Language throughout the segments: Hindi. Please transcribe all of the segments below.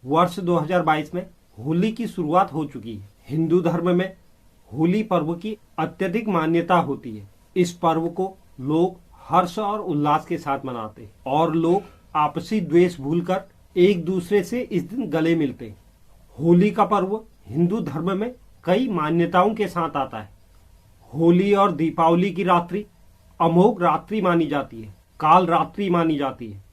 वर्ष 2022 में होली की शुरुआत हो चुकी है। हिंदू धर्म में होली पर्व की अत्यधिक मान्यता होती है। इस पर्व को लोग हर्ष और उल्लास के साथ मनाते हैं और लोग आपसी द्वेष भूलकर एक दूसरे से इस दिन गले मिलते हैं। होली का पर्व हिंदू धर्म में कई मान्यताओं के साथ आता है। होली और दीपावली की रात्रि अमोघ रात्रि मानी जाती है, काल रात्रि मानी जाती है।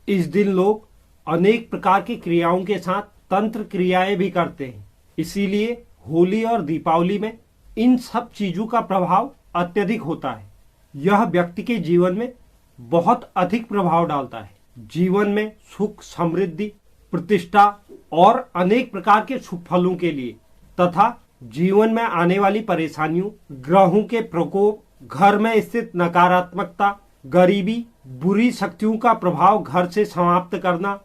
इस दिन लोग अनेक प्रकार की क्रियाओं के साथ तंत्र क्रियाएं भी करते हैं। इसीलिए होली और दीपावली में इन सब चीजों का प्रभाव अत्यधिक होता है। यह व्यक्ति के जीवन में बहुत अधिक प्रभाव डालता है। जीवन में सुख, समृद्धि, प्रतिष्ठा और अनेक प्रकार के शुभ फलों के लिए तथा जीवन में आने वाली परेशानियों, ग्रहों के प्रकोप, घर में स्थित नकारात्मकता, गरीबी, बुरी शक्तियों का प्रभाव घर से समाप्त करना,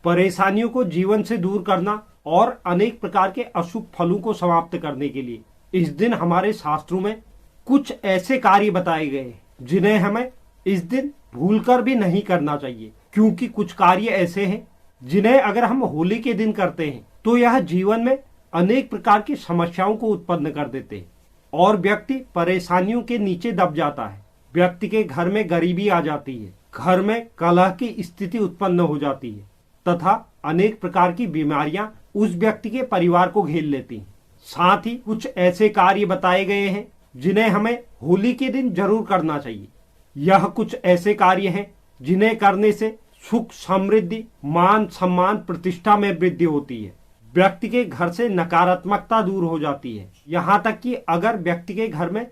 परेशानियों को जीवन से दूर करना और अनेक प्रकार के अशुभ फलों को समाप्त करने के लिए इस दिन हमारे शास्त्रों में कुछ ऐसे कार्य बताए गए हैं जिन्हें हमें इस दिन भूलकर भी नहीं करना चाहिए। क्योंकि कुछ कार्य ऐसे हैं जिन्हें अगर हम होली के दिन करते हैं तो यह जीवन में अनेक प्रकार की समस्याओं को उत्पन्न कर देते हैं और व्यक्ति परेशानियों के नीचे दब जाता है। व्यक्ति के घर में गरीबी आ जाती है, घर में कलह की स्थिति उत्पन्न हो जाती है तथा अनेक प्रकार की बीमारियां उस व्यक्ति के परिवार को घेर लेती हैं। साथ ही कुछ ऐसे कार्य बताए गए हैं जिन्हें हमें होली के दिन जरूर करना चाहिए। यह कुछ ऐसे कार्य हैं जिन्हें करने से सुख, समृद्धि, मान, सम्मान, प्रतिष्ठा में वृद्धि होती है। व्यक्ति के घर से नकारात्मकता दूर हो जाती है। यहाँ तक कि अगर व्यक्ति के घर में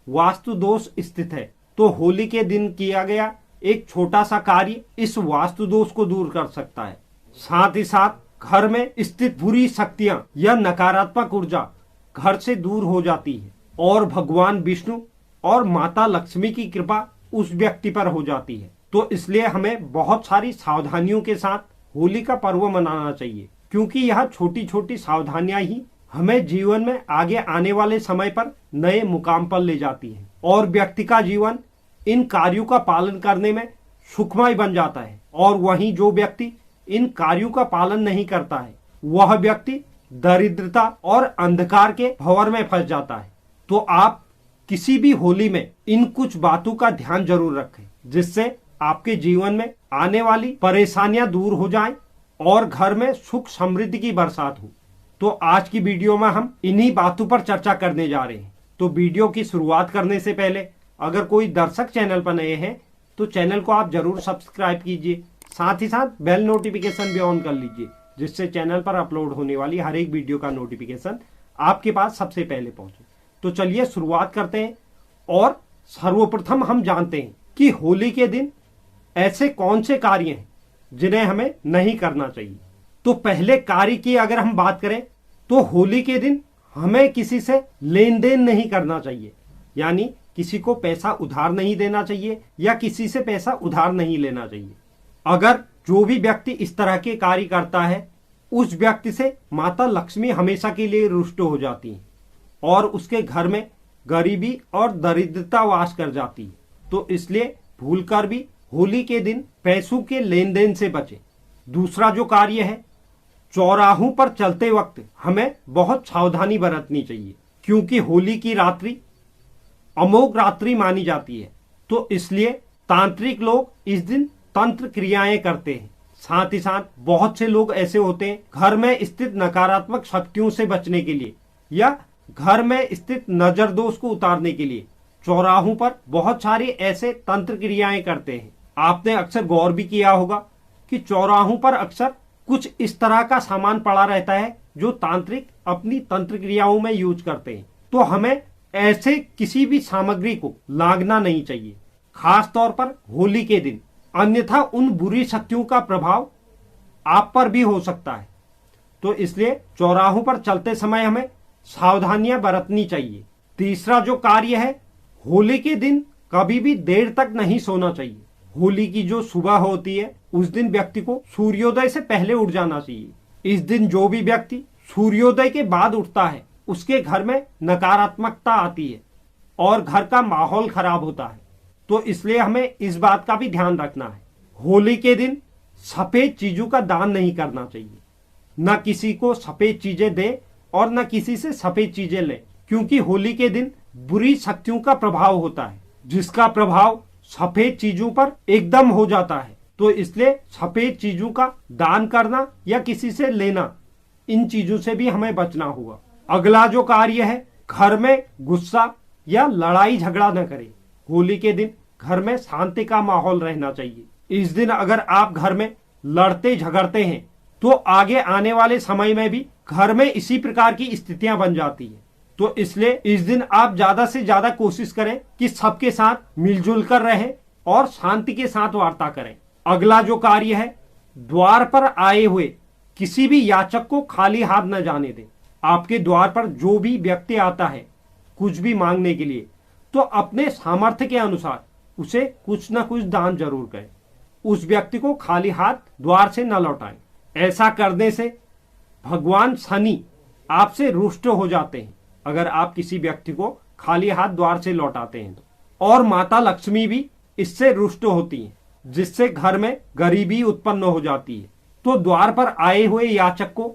वास्तु दोष स्थित है तो होली के दिन किया गया एक छोटा सा कार्य इस वास्तु दोष को दूर कर सकता है। साथ ही साथ घर में स्थित बुरी शक्तियां या नकारात्मक ऊर्जा घर से दूर हो जाती है और भगवान विष्णु और माता लक्ष्मी की कृपा उस व्यक्ति पर हो जाती है। तो इसलिए हमें बहुत सारी सावधानियों के साथ होली का पर्व मनाना चाहिए, क्योंकि यह छोटी छोटी सावधानियां ही हमें जीवन में आगे आने वाले समय पर नए मुकाम पर ले जाती है और व्यक्ति का जीवन इन कार्यों का पालन करने में सुखमय बन जाता है। और वहीं जो व्यक्ति इन कार्यों का पालन नहीं करता है वह व्यक्ति दरिद्रता और अंधकार के भंवर में फंस जाता है। तो आप किसी भी होली में इन कुछ बातों का ध्यान जरूर रखें जिससे आपके जीवन में आने वाली परेशानियां दूर हो जाएं और घर में सुख समृद्धि की बरसात हो। तो आज की वीडियो में हम इन्हीं बातों पर चर्चा करने जा रहे हैं। तो वीडियो की शुरुआत करने से पहले अगर कोई दर्शक चैनल पर नए हैं तो चैनल को आप जरूर सब्सक्राइब कीजिए, साथ ही साथ बेल नोटिफिकेशन भी ऑन कर लीजिए जिससे चैनल पर अपलोड होने वाली हर एक वीडियो का नोटिफिकेशन आपके पास सबसे पहले पहुंचे। तो चलिए शुरुआत करते हैं। और सर्वप्रथम हम जानते हैं कि होली के दिन ऐसे कौन से कार्य हैं जिन्हें हमें नहीं करना चाहिए। तो पहले कार्य की अगर हम बात करें तो होली के दिन हमें किसी से लेन देन नहीं करना चाहिए, यानी किसी को पैसा उधार नहीं देना चाहिए या किसी से पैसा उधार नहीं लेना चाहिए। अगर जो भी व्यक्ति इस तरह के कार्य करता है उस व्यक्ति से माता लक्ष्मी हमेशा के लिए रुष्ट हो जाती है और उसके घर में गरीबी और दरिद्रता वास कर जाती है। तो इसलिए भूलकर भी होली के दिन पैसों के लेन देन से बचें। दूसरा जो कार्य है, चौराहों पर चलते वक्त हमें बहुत सावधानी बरतनी चाहिए, क्योंकि होली की रात्रि अमोघ रात्रि मानी जाती है। तो इसलिए तांत्रिक लोग इस दिन तंत्र क्रियाएं करते हैं। साथ ही साथ बहुत से लोग ऐसे होते हैं घर में स्थित नकारात्मक शक्तियों से बचने के लिए या घर में स्थित नजर दोष को उतारने के लिए चौराहों पर बहुत सारे ऐसे तंत्र क्रियाएं करते हैं। आपने अक्सर गौर भी किया होगा कि चौराहों पर अक्सर कुछ इस तरह का सामान पड़ा रहता है जो तांत्रिक अपनी तंत्र क्रियाओं में यूज करते हैं। तो हमें ऐसे किसी भी सामग्री को लांघना नहीं चाहिए, खास तौर पर होली के दिन, अन्यथा उन बुरी शक्तियों का प्रभाव आप पर भी हो सकता है। तो इसलिए चौराहों पर चलते समय हमें सावधानियां बरतनी चाहिए। तीसरा जो कार्य है, होली के दिन कभी भी देर तक नहीं सोना चाहिए। होली की जो सुबह होती है उस दिन व्यक्ति को सूर्योदय से पहले उठ जाना चाहिए। इस दिन जो भी व्यक्ति सूर्योदय के बाद उठता है उसके घर में नकारात्मकता आती है और घर का माहौल खराब होता है। तो इसलिए हमें इस बात का भी ध्यान रखना है। होली के दिन सफेद चीजों का दान नहीं करना चाहिए, न किसी को सफेद चीजें दे और न किसी से सफेद चीजें ले, क्योंकि होली के दिन बुरी शक्तियों का प्रभाव होता है जिसका प्रभाव सफेद चीजों पर एकदम हो जाता है। तो इसलिए सफेद चीजों का दान करना या किसी से लेना, इन चीजों से भी हमें बचना होगा। अगला जो कार्य है, घर में गुस्सा या लड़ाई झगड़ा न करें। होली के दिन घर में शांति का माहौल रहना चाहिए। इस दिन अगर आप घर में लड़ते झगड़ते हैं तो आगे आने वाले समय में भी घर में इसी प्रकार की स्थितियां बन जाती है। तो इसलिए इस दिन आप ज्यादा से ज्यादा कोशिश करें कि सबके साथ मिलजुल कर रहें और शांति के साथ वार्ता करें। अगला जो कार्य है, द्वार पर आए हुए किसी भी याचक को खाली हाथ न जाने दें। आपके द्वार पर जो भी व्यक्ति आता है कुछ भी मांगने के लिए, तो अपने सामर्थ्य के अनुसार उसे कुछ न कुछ दान जरूर करें। उस व्यक्ति को खाली हाथ द्वार से न लौटाएं। ऐसा करने से भगवान शनि आपसे रुष्ट हो जाते हैं अगर आप किसी व्यक्ति को खाली हाथ द्वार से लौटाते हैं तो। और माता लक्ष्मी भी इससे रुष्ट होती हैं, जिससे घर में गरीबी उत्पन्न हो जाती है। तो द्वार पर आए हुए याचक को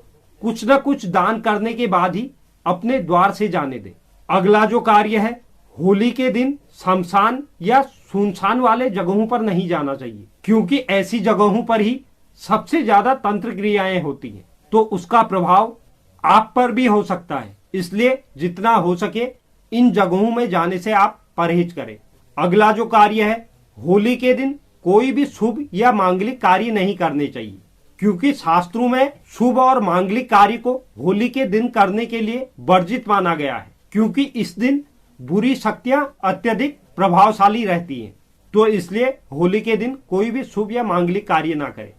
कुछ न कुछ दान करने के बाद ही अपने द्वार से जाने दें। अगला जो कार्य है, होली के दिन शमशान या सुनसान वाले जगहों पर नहीं जाना चाहिए, क्योंकि ऐसी जगहों पर ही सबसे ज्यादा तंत्र क्रियाएं होती हैं। तो उसका प्रभाव आप पर भी हो सकता है, इसलिए जितना हो सके इन जगहों में जाने से आप परहेज करें। अगला जो कार्य है, होली के दिन कोई भी शुभ या मांगलिक कार्य नहीं करने चाहिए, क्योंकि शास्त्रों में शुभ और मांगलिक कार्य को होली के दिन करने के लिए वर्जित माना गया है, क्योंकि इस दिन बुरी शक्तियां अत्यधिक प्रभावशाली रहती हैं। तो इसलिए होली के दिन कोई भी शुभ या मांगलिक कार्य ना करें।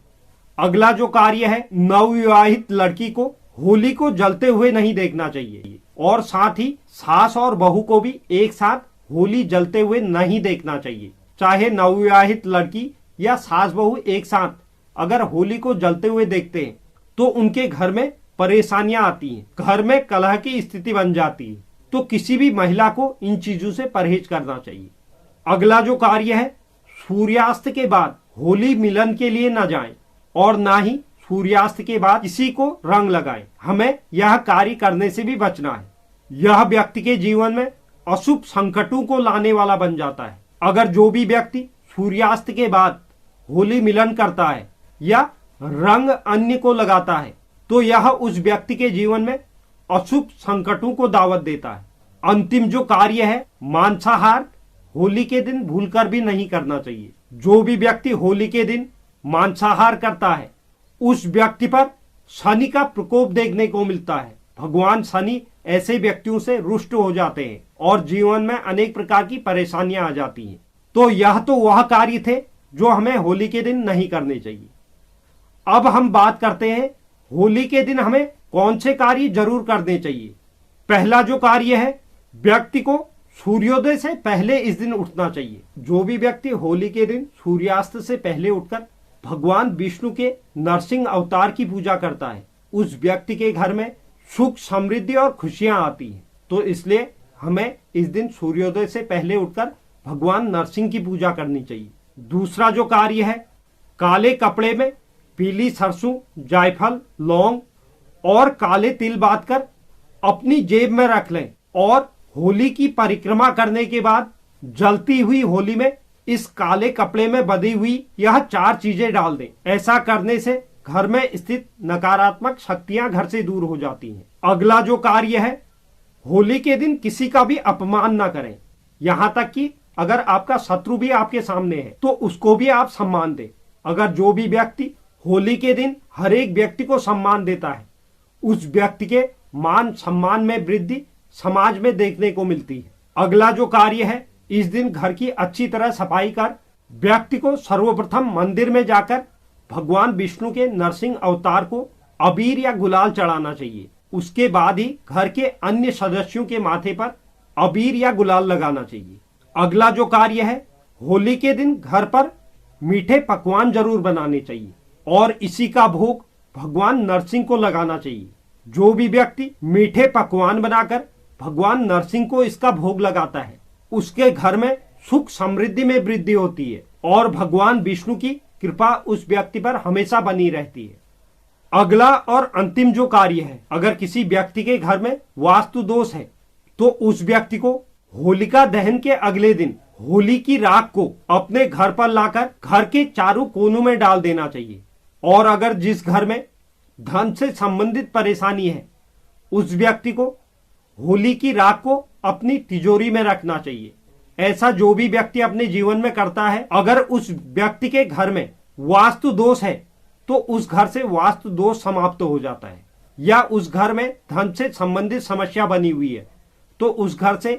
अगला जो कार्य है, नवविवाहित लड़की को होली को जलते हुए नहीं देखना चाहिए और साथ ही सास और बहू को भी एक साथ होली जलते हुए नहीं देखना चाहिए। चाहे नवविवाहित लड़की या सास बहू एक साथ अगर होली को जलते हुए देखते हैं तो उनके घर में परेशानियां आती हैं, घर में कलह की स्थिति बन जाती है। तो किसी भी महिला को इन चीजों से परहेज करना चाहिए। अगला जो कार्य है, सूर्यास्त के बाद होली मिलन के लिए न जाएं और ना ही सूर्यास्त के बाद किसी को रंग लगाएं। हमें यह कार्य करने से भी बचना है। यह व्यक्ति के जीवन में अशुभ संकटों को लाने वाला बन जाता है। अगर जो भी व्यक्ति सूर्यास्त के बाद होली मिलन करता है या रंग अन्य को लगाता है तो यह उस व्यक्ति के जीवन में अशुभ संकटों को दावत देता है। अंतिम जो कार्य है, मांसाहार होली के दिन भूलकर भी नहीं करना चाहिए। जो भी व्यक्ति होली के दिन मांसाहार करता है उस व्यक्ति पर शनि का प्रकोप देखने को मिलता है। भगवान शनि ऐसे व्यक्तियों से रुष्ट हो जाते हैं और जीवन में अनेक प्रकार की परेशानियां आ जाती हैं। तो यह तो वह कार्य थे जो हमें होली के दिन नहीं करने चाहिए। अब हम बात करते हैं होली के दिन हमें कौन से कार्य जरूर करने चाहिए। पहला जो कार्य है, व्यक्ति को सूर्योदय से पहले इस दिन उठना चाहिए। जो भी व्यक्ति होली के दिन सूर्यास्त से पहले उठकर भगवान विष्णु के नरसिंह अवतार की पूजा करता है उस व्यक्ति के घर में सुख समृद्धि और खुशियां आती हैं। तो इसलिए हमें इस दिन सूर्योदय से पहले उठकर भगवान नरसिंह की पूजा करनी चाहिए। दूसरा जो कार्य है, काले कपड़े में पीली सरसों, जायफल, लौंग और काले तिल बांधकर अपनी जेब में रख लें और होली की परिक्रमा करने के बाद जलती हुई होली में इस काले कपड़े में बंधी हुई यह 4 चीजें डाल दें। ऐसा करने से घर में स्थित नकारात्मक शक्तियां घर से दूर हो जाती हैं। अगला जो कार्य है, होली के दिन किसी का भी अपमान ना करें। यहां तक कि अगर आपका शत्रु भी आपके सामने है तो उसको भी आप सम्मान दें। अगर जो भी व्यक्ति होली के दिन हर एक व्यक्ति को सम्मान देता है उस व्यक्ति के मान सम्मान में वृद्धि समाज में देखने को मिलती है। अगला जो कार्य है, इस दिन घर की अच्छी तरह सफाई कर व्यक्ति को सर्वप्रथम मंदिर में जाकर भगवान विष्णु के नरसिंह अवतार को अबीर या गुलाल चढ़ाना चाहिए। उसके बाद ही घर के अन्य सदस्यों के माथे पर अबीर या गुलाल लगाना चाहिए। अगला जो कार्य है, होली के दिन घर पर मीठे पकवान जरूर बनाने चाहिए और इसी का भोग भगवान नरसिंह को लगाना चाहिए। जो भी व्यक्ति मीठे पकवान बनाकर भगवान नरसिंह को इसका भोग लगाता है उसके घर में सुख समृद्धि में वृद्धि होती है और भगवान विष्णु की कृपा उस व्यक्ति पर हमेशा बनी रहती है। अगला और अंतिम जो कार्य है, अगर किसी व्यक्ति के घर में वास्तु दोष है तो उस व्यक्ति को होलिका दहन के अगले दिन होली की राख को अपने घर पर लाकर घर के चारों कोनों में डाल देना चाहिए। और अगर जिस घर में धन से संबंधित परेशानी है उस व्यक्ति को होली की राख को अपनी तिजोरी में रखना चाहिए। ऐसा जो भी व्यक्ति अपने जीवन में करता है, अगर उस व्यक्ति के घर में वास्तु दोष है तो उस घर से वास्तु दोष समाप्त हो जाता है, या उस घर में धन से संबंधित समस्या बनी हुई है तो उस घर से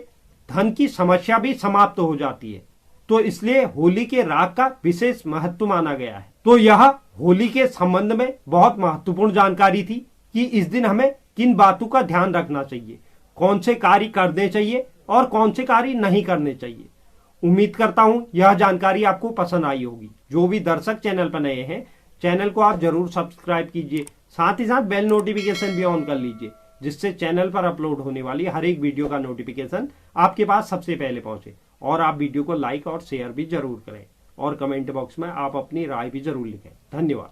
धन की समस्या भी समाप्त हो जाती है। तो इसलिए होली के राख का विशेष महत्व माना गया है। तो यह होली के संबंध में बहुत महत्वपूर्ण जानकारी थी कि इस दिन हमें किन बातों का ध्यान रखना चाहिए, कौन से कार्य करने चाहिए और कौन से कार्य नहीं करने चाहिए। उम्मीद करता हूं यह जानकारी आपको पसंद आई होगी। जो भी दर्शक चैनल पर नए हैं, चैनल को आप जरूर सब्सक्राइब कीजिए, साथ ही साथ बेल नोटिफिकेशन भी ऑन कर लीजिए, जिससे चैनल पर अपलोड होने वाली हर एक वीडियो का नोटिफिकेशन आपके पास सबसे पहले पहुंचे। और आप वीडियो को लाइक और शेयर भी जरूर करें और कमेंट बॉक्स में आप अपनी राय भी जरूर लिखें। धन्यवाद।